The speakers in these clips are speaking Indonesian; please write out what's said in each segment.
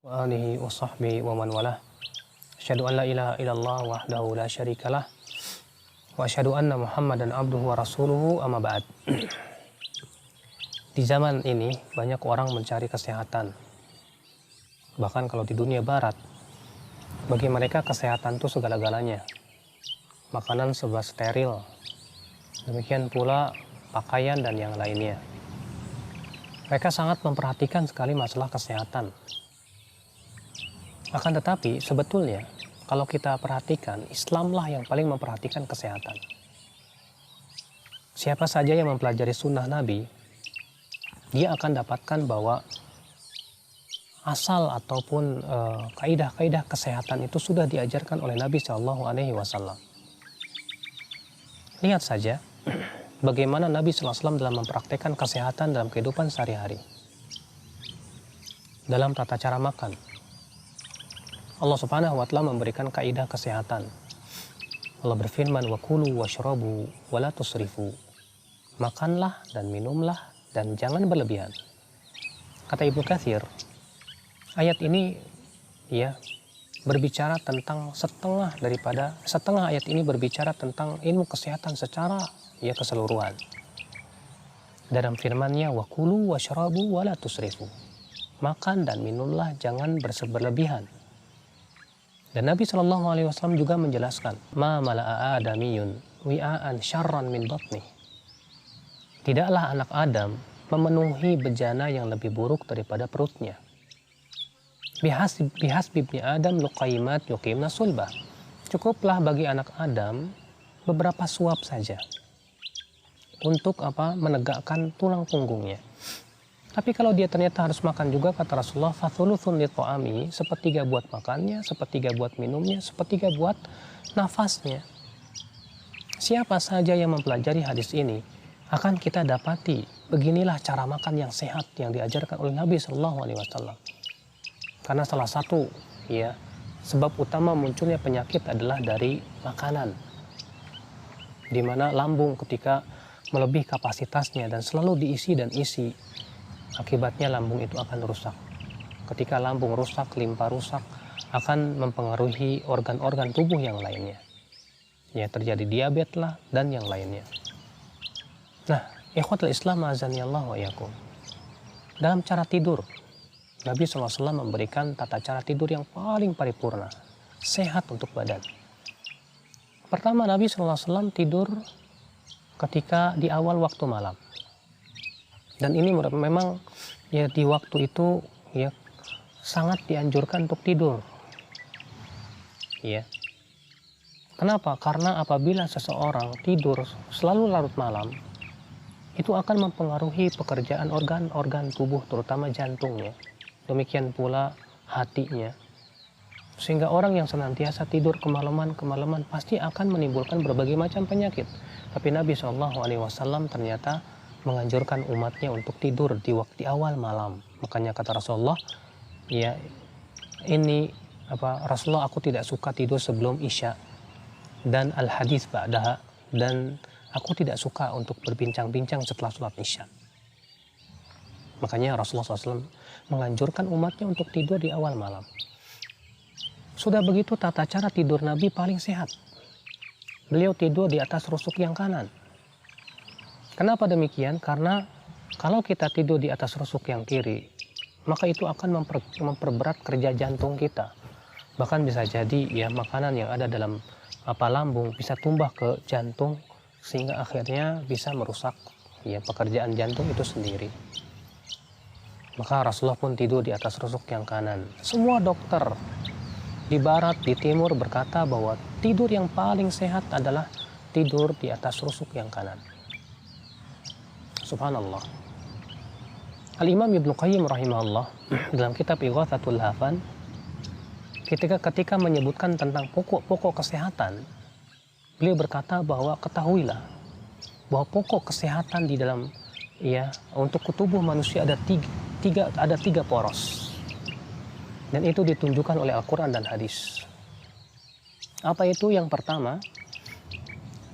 Wa alihi wa sahbihi wa man walah. Asyhadu an la ilaha illallah wahdahu la syarikalah wa asyhadu anna Muhammadan abduhu wa rasuluhu amma ba'd. Di zaman ini banyak orang mencari kesehatan. Bahkan kalau di dunia barat, bagi mereka kesehatan itu segala-galanya. Makanan serba steril. Demikian pula pakaian dan yang lainnya. Mereka sangat memperhatikan sekali masalah kesehatan. Akan tetapi sebetulnya kalau kita perhatikan, Islamlah yang paling memperhatikan kesehatan. Siapa saja yang mempelajari sunnah Nabi, dia akan dapatkan bahwa asal ataupun kaidah-kaidah kesehatan itu sudah diajarkan oleh Nabi Shallallahu Alaihi Wasallam. Lihat saja bagaimana Nabi Sallallahu Alaihi Wasallam dalam mempraktekkan kesehatan dalam kehidupan sehari-hari. Dalam tata cara makan, Allah Subhanahu wa taala memberikan kaidah kesehatan. Allah berfirman, "Wa kulu washrabu wa la tusrifu." Makanlah dan minumlah dan jangan berlebihan. Kata Ibnu Katsir, ayat ini berbicara tentang setengah ayat ini berbicara tentang ilmu kesehatan secara keseluruhan. Dalam firman-Nya, "Wa kulu washrabu wa la tusrifu." Makan dan minumlah, jangan berlebihan. Dan Nabi Shallallahu Alaihi Wasallam juga menjelaskan, "Ma mala'a adamiyun wi'aan syarran min batni." Tidaklah anak Adam memenuhi bejana yang lebih buruk daripada perutnya. Bihasbi ibni Adam luqaimat yuqimna sulbah. Cukuplah bagi anak Adam beberapa suap saja untuk menegakkan tulang punggungnya. Tapi kalau dia ternyata harus makan juga, kata Rasulullah, fathuluthun lit'ami, sepertiga buat makannya, sepertiga buat minumnya, sepertiga buat nafasnya. Siapa saja yang mempelajari hadis ini akan kita dapati beginilah cara makan yang sehat yang diajarkan oleh Nabi Shallallahu Alaihi Wasallam. Karena salah satu sebab utama munculnya penyakit adalah dari makanan, di mana lambung ketika melebihi kapasitasnya dan selalu diisi dan isi, akibatnya lambung itu akan rusak. Ketika lambung rusak, limpa rusak, akan mempengaruhi organ-organ tubuh yang lainnya. Terjadi diabetes lah dan yang lainnya. Nah, ikhwatul Islam azanillah wa iyyakum. Dalam cara tidur, Nabi SAW memberikan tata cara tidur yang paling paripurna, sehat untuk badan. Pertama, Nabi SAW tidur ketika di awal waktu malam. Dan ini memang di waktu itu sangat dianjurkan untuk tidur. Kenapa? Karena apabila seseorang tidur selalu larut malam, itu akan mempengaruhi pekerjaan organ-organ tubuh, terutama jantungnya. Demikian pula hatinya. Sehingga orang yang senantiasa tidur kemalaman pasti akan menimbulkan berbagai macam penyakit. Tapi Nabi SAW ternyata menganjurkan umatnya untuk tidur di waktu awal malam. Makanya kata Rasulullah, Rasulullah, aku tidak suka tidur sebelum Isya dan al-hadits ba'daha, dan aku tidak suka untuk berbincang-bincang setelah sholat Isya. Makanya Rasulullah SAW menganjurkan umatnya untuk tidur di awal malam. Sudah begitu tata cara tidur Nabi paling sehat. Beliau tidur di atas rusuk yang kanan. Kenapa demikian? Karena kalau kita tidur di atas rusuk yang kiri, maka itu akan memperberat kerja jantung kita. Bahkan bisa jadi makanan yang ada dalam lambung bisa tumbah ke jantung, sehingga akhirnya bisa merusak pekerjaan jantung itu sendiri. Maka Rasulullah pun tidur di atas rusuk yang kanan. Semua dokter di barat, di timur berkata bahwa tidur yang paling sehat adalah tidur di atas rusuk yang kanan. Subhanallah. Al-Imam Ibnu Qayyim rahimahullah dalam kitab Ighatsatul Lahfan ketika menyebutkan tentang pokok-pokok kesehatan, beliau berkata bahwa ketahuilah bahwa pokok kesehatan di dalam untuk tubuh manusia ada tiga poros. Dan itu ditunjukkan oleh Al-Quran dan hadis. Apa itu? Yang pertama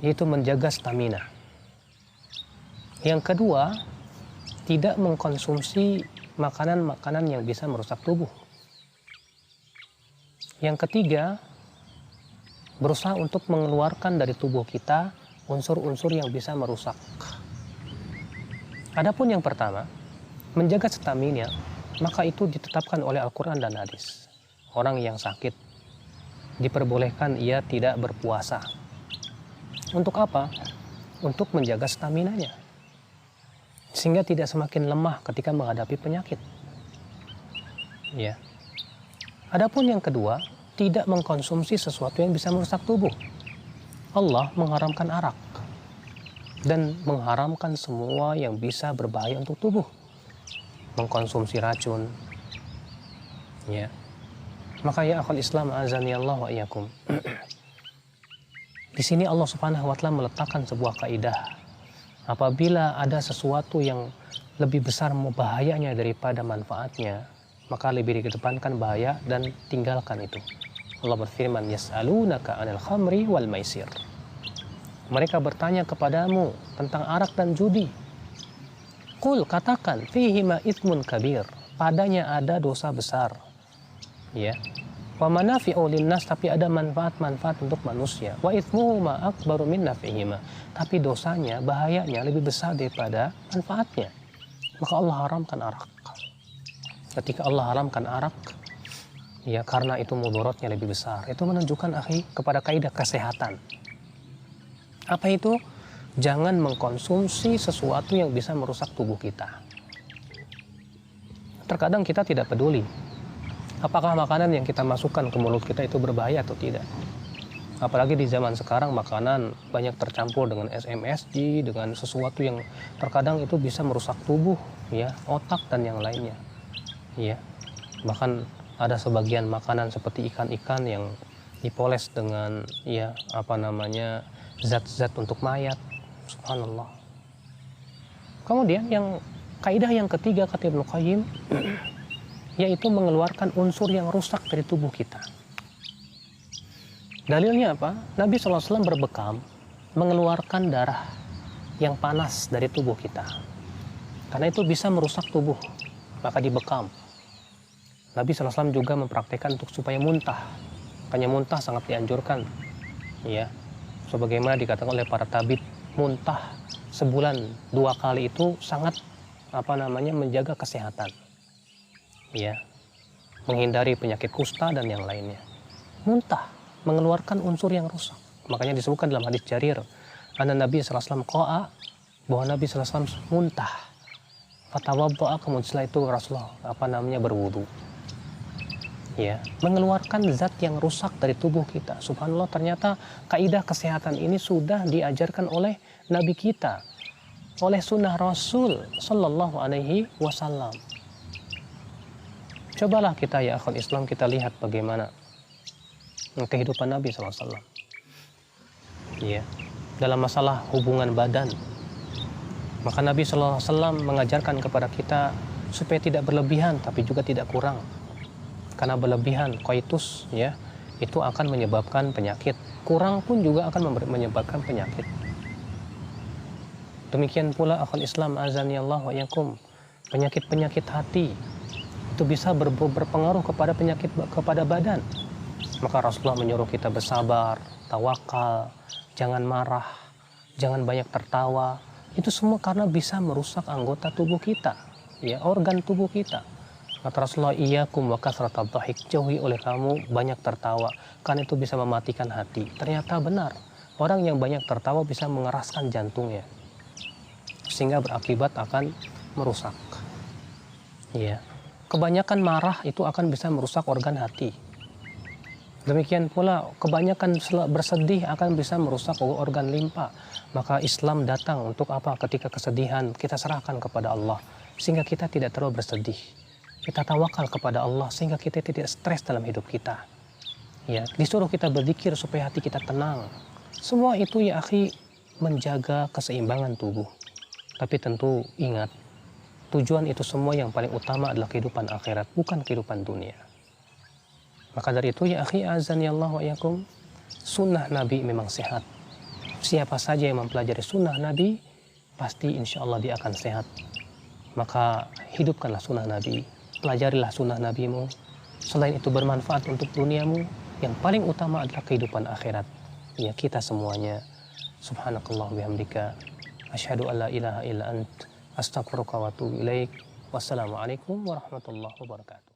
yaitu menjaga stamina. Yang kedua, tidak mengkonsumsi makanan-makanan yang bisa merusak tubuh. Yang ketiga, berusaha untuk mengeluarkan dari tubuh kita unsur-unsur yang bisa merusak. Adapun yang pertama, menjaga stamina, maka itu ditetapkan oleh Al-Quran dan hadis. Orang yang sakit diperbolehkan ia tidak berpuasa. Untuk apa? Untuk menjaga staminanya, sehingga tidak semakin lemah ketika menghadapi penyakit. Ya. Adapun yang kedua, tidak mengkonsumsi sesuatu yang bisa merusak tubuh. Allah mengharamkan arak dan mengharamkan semua yang bisa berbahaya untuk tubuh. Mengkonsumsi racun. Ya. Maka ya akhul Islam azani Allah wa iyyakum. Di sini Allah Subhanahu wa taala meletakkan sebuah kaidah. Apabila ada sesuatu yang lebih besar bahayanya daripada manfaatnya, maka lebih dikedepankan bahaya dan tinggalkan itu. Allah berfirman, yas'alunaka 'anil khamri wal maisir. Mereka bertanya kepadamu tentang arak dan judi. Qul, katakan, fihima itsmun kabir. Padanya ada dosa besar. Ya. Wa manafi'u linnas, tapi ada manfaat-manfaat untuk manusia. Wa itsmuhuma akbaru min naf'ihima. Tapi dosanya, bahayanya lebih besar daripada manfaatnya. Maka Allah haramkan arak. Ketika Allah haramkan arak, ya karena itu mudaratnya lebih besar. Itu menunjukkan akhi kepada kaidah kesehatan. Apa itu? Jangan mengkonsumsi sesuatu yang bisa merusak tubuh kita. Terkadang kita tidak peduli apakah makanan yang kita masukkan ke mulut kita itu berbahaya atau tidak. Apalagi di zaman sekarang makanan banyak tercampur dengan SMSG, dengan sesuatu yang terkadang itu bisa merusak tubuh, ya, otak dan yang lainnya. Ya. Bahkan ada sebagian makanan seperti ikan-ikan yang dipoles dengan zat-zat untuk mayat. Subhanallah. Kemudian yang kaidah yang ketiga kata Ibnu Qayyim yaitu mengeluarkan unsur yang rusak dari tubuh kita. Dalilnya apa? Nabi SAW berbekam mengeluarkan darah yang panas dari tubuh kita. Karena itu bisa merusak tubuh, maka dibekam. Nabi SAW juga mempraktikkan untuk supaya muntah. Makanya muntah sangat dianjurkan. Ya. Sebagaimana dikatakan oleh para tabib, muntah sebulan 2 kali itu sangat menjaga kesehatan. Ya. Menghindari penyakit kusta dan yang lainnya. Muntah mengeluarkan unsur yang rusak. Makanya disebutkan dalam hadis Jarir, anna Nabi SAW qa'a, bahwa Nabi SAW muntah. Fatawadda'a, kemudian setelah itu Rasulullah berwudu. Ya, mengeluarkan zat yang rusak dari tubuh kita. Subhanallah, ternyata kaidah kesehatan ini sudah diajarkan oleh Nabi kita, oleh sunnah Rasul Sallallahu Alaihi Wasallam. Cobalah kita ya akhul Islam, kita lihat bagaimana kehidupan Nabi SAW. Ya, dalam masalah hubungan badan, maka Nabi SAW mengajarkan kepada kita supaya tidak berlebihan, tapi juga tidak kurang. Karena berlebihan, koitus, ya, itu akan menyebabkan penyakit. Kurang pun juga akan menyebabkan penyakit. Demikian pula akhul Islam azani Allah wa yakum, penyakit-penyakit hati itu bisa berpengaruh kepada badan. Maka Rasulullah menyuruh kita bersabar, tawakal, jangan marah, jangan banyak tertawa. Itu semua karena bisa merusak anggota tubuh kita, ya, organ tubuh kita. Kata Rasulullah, iyyakum wa kasratal dhahik, jauhi oleh kamu banyak tertawa, karena itu bisa mematikan hati. Ternyata benar, orang yang banyak tertawa bisa mengeraskan jantungnya, sehingga berakibat akan merusak. Ya. Kebanyakan marah itu akan bisa merusak organ hati. Demikian pula kebanyakan bersedih akan bisa merusak organ limpa. Maka Islam datang untuk apa? Ketika kesedihan kita serahkan kepada Allah, sehingga kita tidak terlalu bersedih. Kita tawakal kepada Allah sehingga kita tidak stres dalam hidup kita. Ya, disuruh kita berzikir supaya hati kita tenang. Semua itu ya akhi menjaga keseimbangan tubuh. Tapi tentu ingat, tujuan itu semua yang paling utama adalah kehidupan akhirat, bukan kehidupan dunia. Maka dari itu ya akhi azani Allah wa yakum, sunnah Nabi memang sehat. Siapa saja yang mempelajari sunnah Nabi, pasti insya Allah dia akan sehat. Maka hidupkanlah sunnah Nabi, pelajarilah sunnah Nabimu, Selain itu bermanfaat untuk duniamu, yang paling utama adalah kehidupan akhirat. Ya, kita semuanya. Subhanakallah bihamdika. Asyhadu an la ilaha illa ant. Astaghfiruka wa atubu ilaik. Wassalamualaikum warahmatullahi wabarakatuh.